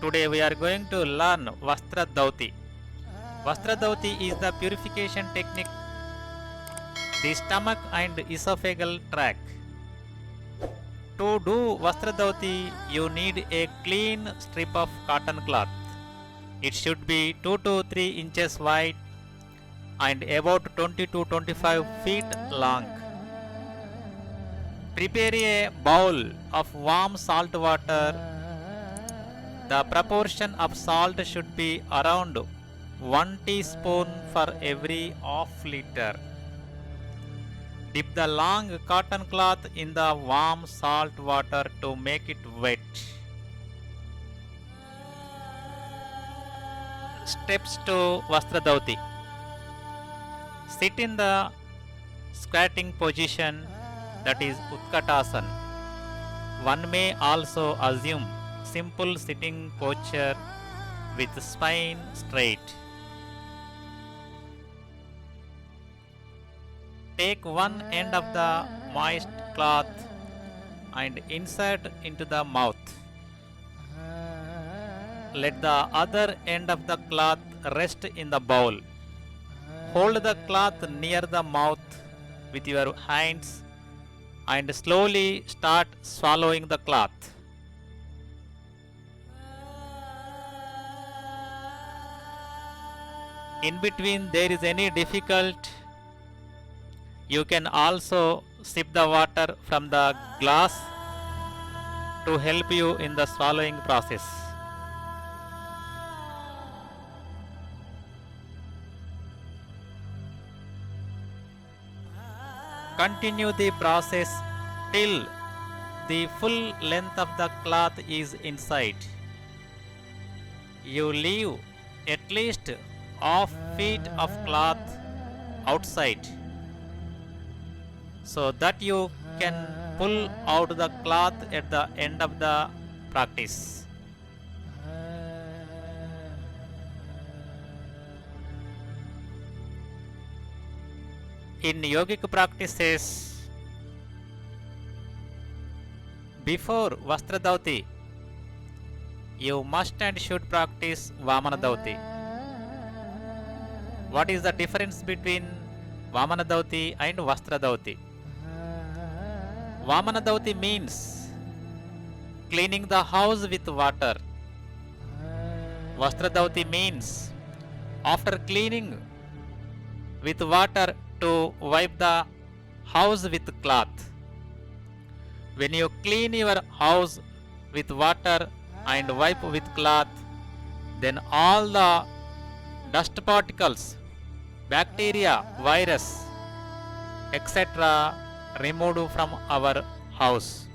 Today we are going to learn Vastra Dauti. Vastra Dauti is the purification technique, the stomach and esophageal tract. To do Vastra Dauti, you need a clean strip of cotton cloth. It should be 2 to 3 inches wide and about 20 to 25 feet long. Prepare a bowl of warm salt water. The proportion of salt should be around 1 teaspoon for every half liter. Dip the long cotton cloth in the warm salt water to make it wet. Steps to Vastra Dauti. Sit in the squatting position, that is Utkatasana. One may also assume simple sitting posture with spine straight. Take one end of the moist cloth and insert into the mouth. Let the other end of the cloth rest in the bowl. Hold the cloth near the mouth with your hands and slowly start swallowing the cloth. In between there is any difficult, you can also sip the water from the glass to help you in the swallowing process. Continue the process till the full length of the cloth is inside. You leave at least half feet of cloth outside so that you can pull out the cloth at the end of the practice. In yogic practices, before Vastra Dauti, you must and should practice Vamana Dauti. What is the difference between Vamana Dauti and Vastra Dauti? Vamana Dauti means cleaning the house with water. Vastra Dauti means after cleaning with water to wipe the house with cloth. When you clean your house with water and wipe with cloth, then all the dust particles, bacteria, virus, etc. removed from our house.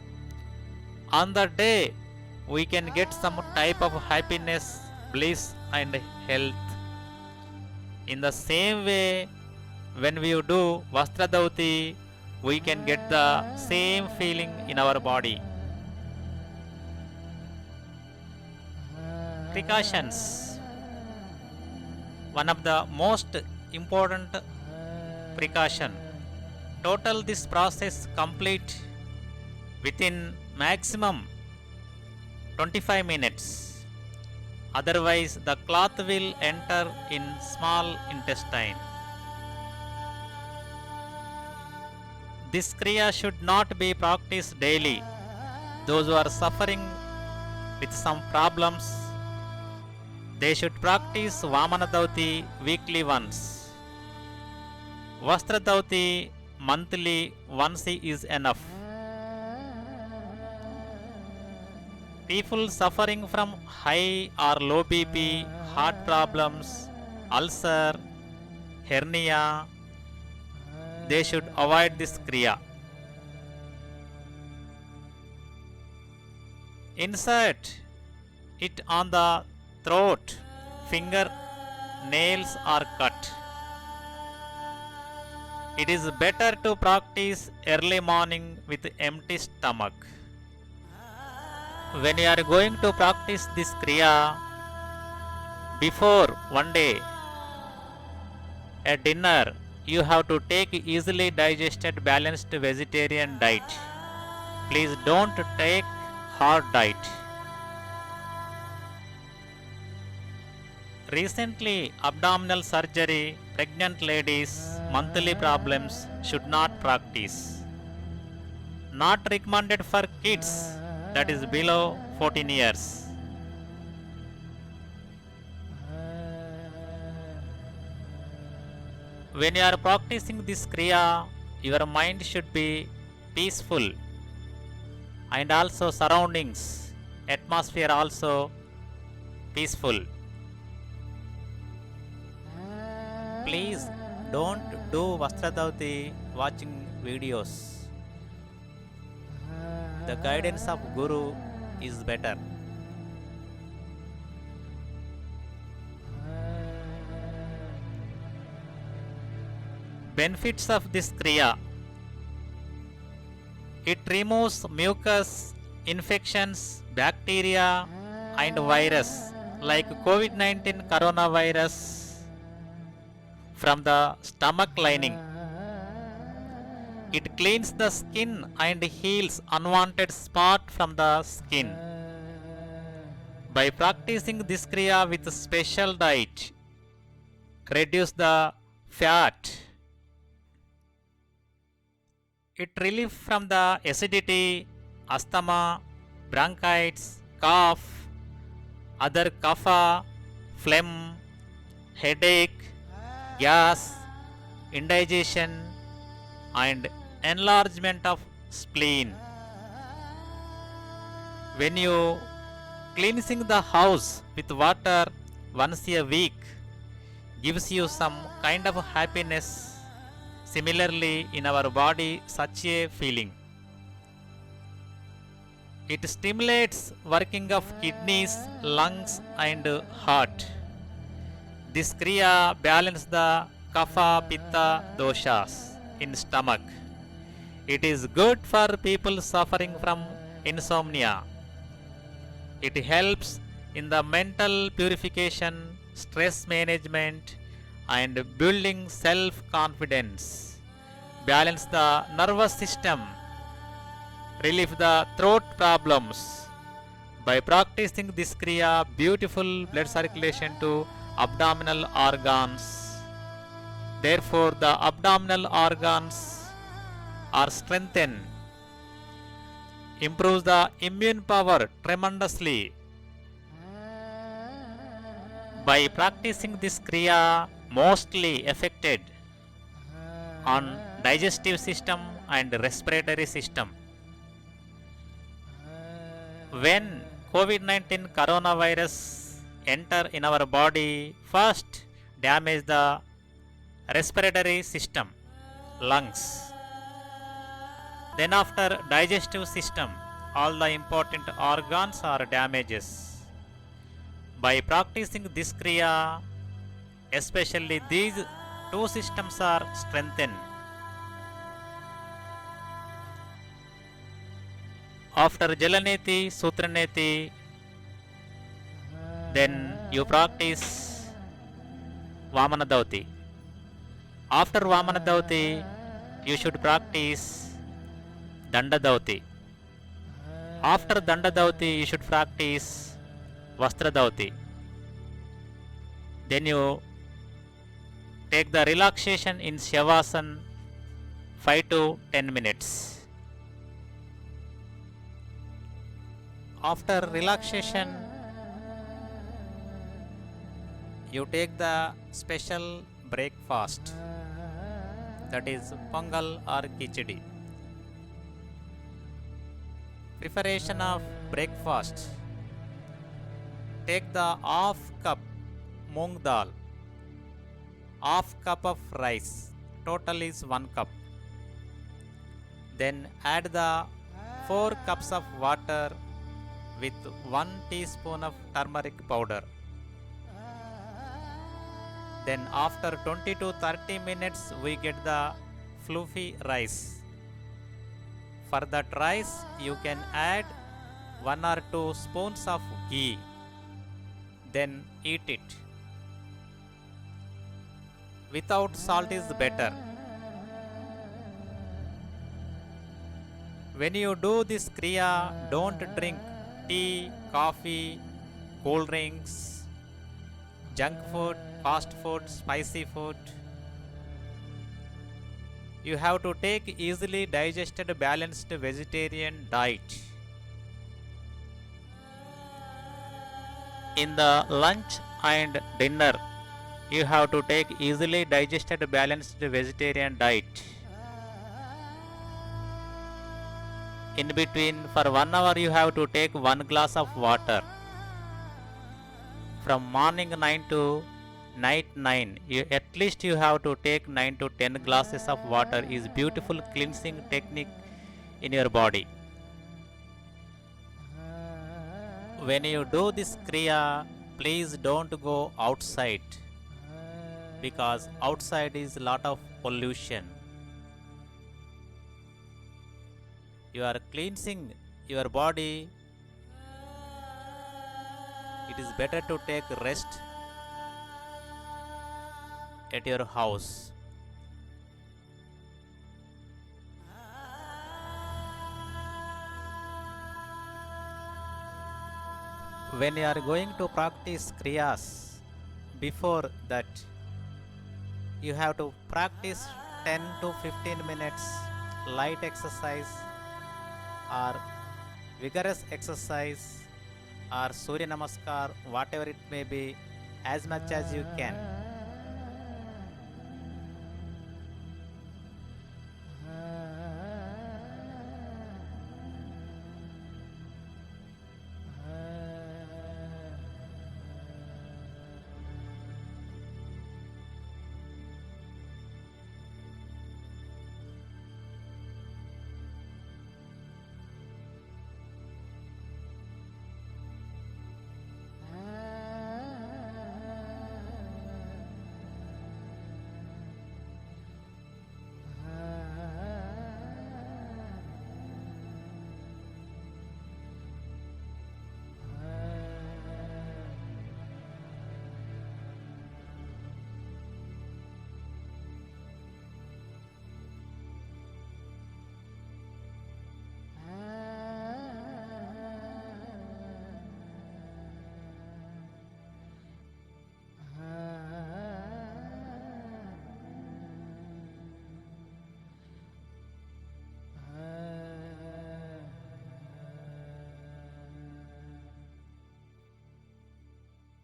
On the day, we can get some type of happiness, bliss and health. In the same way, when we do Vastra Dauti, we can get the same feeling in our body. Precautions. One of the most important precaution. Total this process complete within maximum 25 minutes. Otherwise, the cloth will enter in small intestine. This Kriya should not be practiced daily. Those who are suffering with some problems, they should practice Vamana Dauti weekly once. Vastra Dauti monthly once is enough. People suffering from high or low BP, heart problems, ulcer, hernia, they should avoid this Kriya. Insert it on the throat, finger, nails are cut. It is better to practice early morning with empty stomach. When you are going to practice this Kriya, before one day at dinner, you have to take easily digested balanced vegetarian diet. Please don't take hard diet. Recently, abdominal surgery, pregnant ladies, monthly problems should not practice. Not recommended for kids that is below 14 years. When you are practicing this Kriya, your mind should be peaceful and also surroundings, atmosphere also peaceful. Please don't do Vastradauti watching videos. The guidance of Guru is better. Benefits of this Kriya. It removes mucus, infections, bacteria and virus like COVID-19 coronavirus from the stomach lining. It cleans the skin and heals unwanted spot from the skin. By practicing this Kriya with special diet, reduce the fat. It relieves from the acidity, asthma, bronchitis, cough, other kapha, phlegm, headache, gas, indigestion and enlargement of spleen. When you cleansing the house with water once a week gives you some kind of happiness. Similarly, in our body, such a feeling. It stimulates working of kidneys, lungs and heart. This Kriya balances the Kapha Pitta doshas in stomach. It is good for people suffering from insomnia. It helps in the mental purification, stress management and building self-confidence. Balance the nervous system. Relieve the throat problems. By practicing this Kriya, beautiful blood circulation to abdominal organs. Therefore, the abdominal organs are strengthened. Improves the immune power tremendously. By practicing this Kriya, mostly affected on digestive system and respiratory system. When COVID-19 coronavirus enter in our body, first damage the respiratory system, lungs. Then after digestive system, all the important organs are damages. By practicing this Kriya, especially these two systems are strengthened. After Jalaneti, Sutraneti, then you practice Vamanadauti. After Vamanadauti, you should practice Dandadauti. After Dandadauti, you should practice Vastradauti. Then you take the relaxation in Shavasana 5 to 10 minutes. After relaxation, you take the special breakfast, that is Pongal or Khichdi. Preparation of breakfast. Take the half cup moong dal, half cup of rice, total is 1 cup. Then add the 4 cups of water with 1 teaspoon of turmeric powder. Then after 20 to 30 minutes we get the fluffy rice. For that rice you can add 1 or 2 spoons of ghee. Then eat it. Without salt is better. When you do this Kriya, don't drink tea, coffee, cool drinks, junk food, fast food, spicy food. You have to take easily digested balanced vegetarian diet. In the lunch and dinner, you have to take easily digested balanced vegetarian diet. In between, for 1 hour, you have to take 1 glass of water. From morning 9 to night 9, at least you have to take 9 to 10 glasses of water. Is beautiful cleansing technique in your body. When you do this kriya, please don't go outside, because outside is a lot of pollution. You are cleansing your body. It is better to take rest at your house. When you are going to practice kriyas, before that you have to practice 10 to 15 minutes light exercise or vigorous exercise or Surya Namaskar, whatever it may be, as much as you can.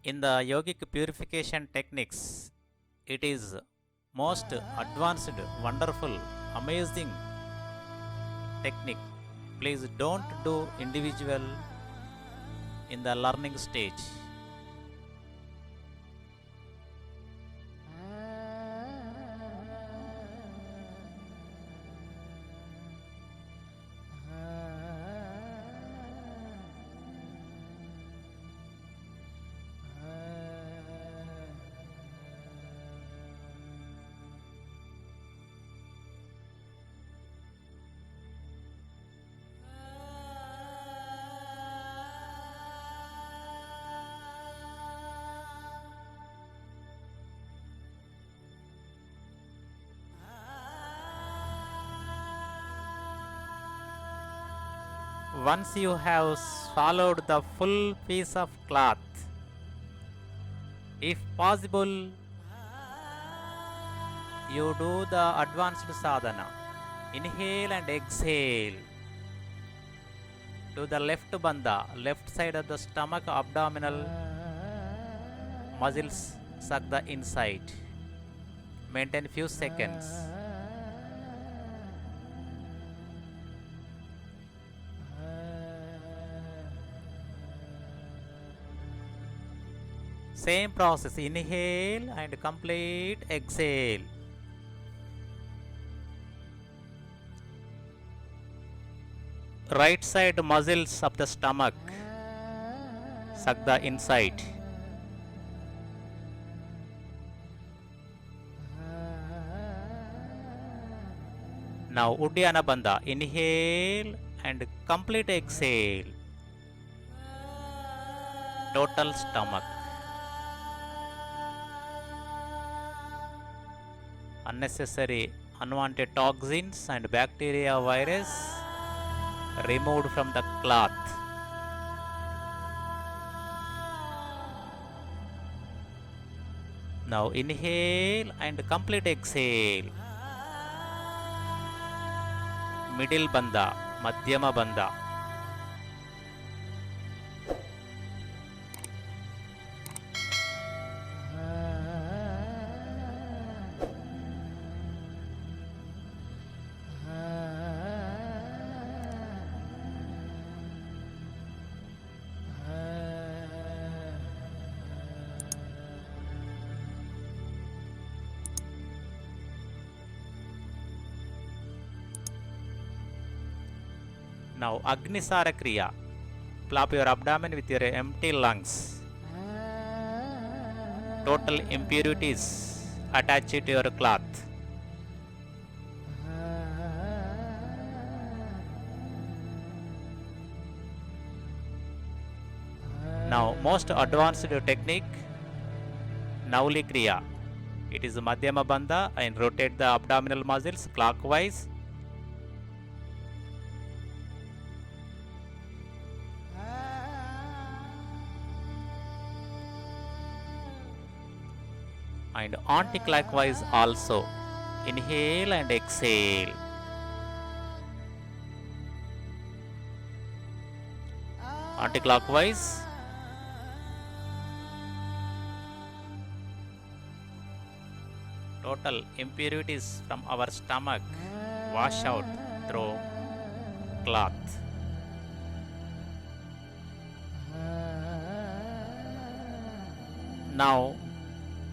In the yogic purification techniques, it is most advanced, wonderful, amazing technique. Please don't do individual in the learning stage. Once you have swallowed the full piece of cloth, if possible, you do the advanced sadhana. Inhale and exhale. To the left bandha, left side of the stomach, abdominal muscles suck the inside. Maintain few seconds. Same process, inhale and complete exhale. Right side muscles of the stomach suck the inside. Now Uddiyana Bandha, inhale and complete exhale. Total stomach. Unnecessary unwanted toxins and bacteria, virus removed from the cloth. Now inhale and complete exhale. Middle bandha, madhyama bandha. Now Agnisara Kriya. Flap your abdomen with your empty lungs. Total impurities attach it to your cloth. Now most advanced technique, Nauli Kriya. It is Madhyama Bandha and rotate the abdominal muscles clockwise. And anti-clockwise also. Inhale and exhale. Anti-clockwise. Total impurities from our stomach wash out through cloth. Now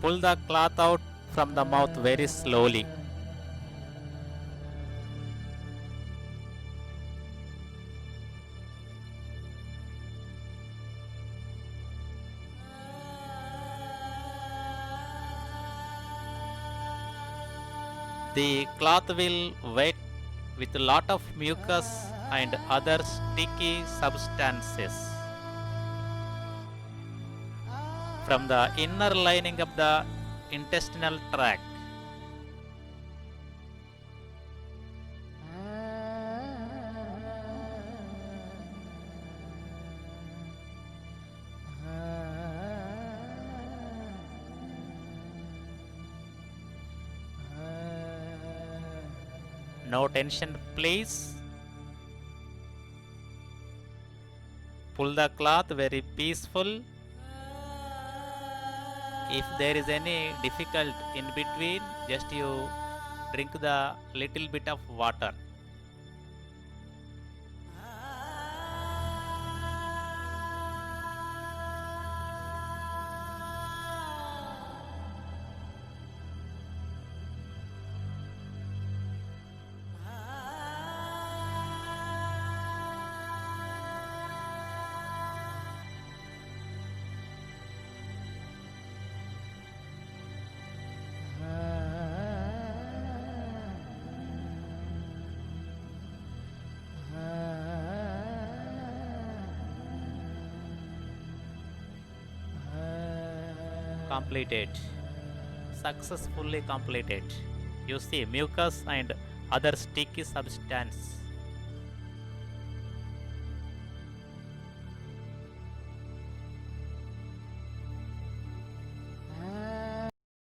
pull the cloth out from the mouth very slowly. The cloth will wet with a lot of mucus and other sticky substances from the inner lining of the intestinal tract. No tension, please. Pull the cloth very peaceful. If there is any difficult in between, just you drink the little bit of water. Completed. Successfully completed. You see mucus and other sticky substance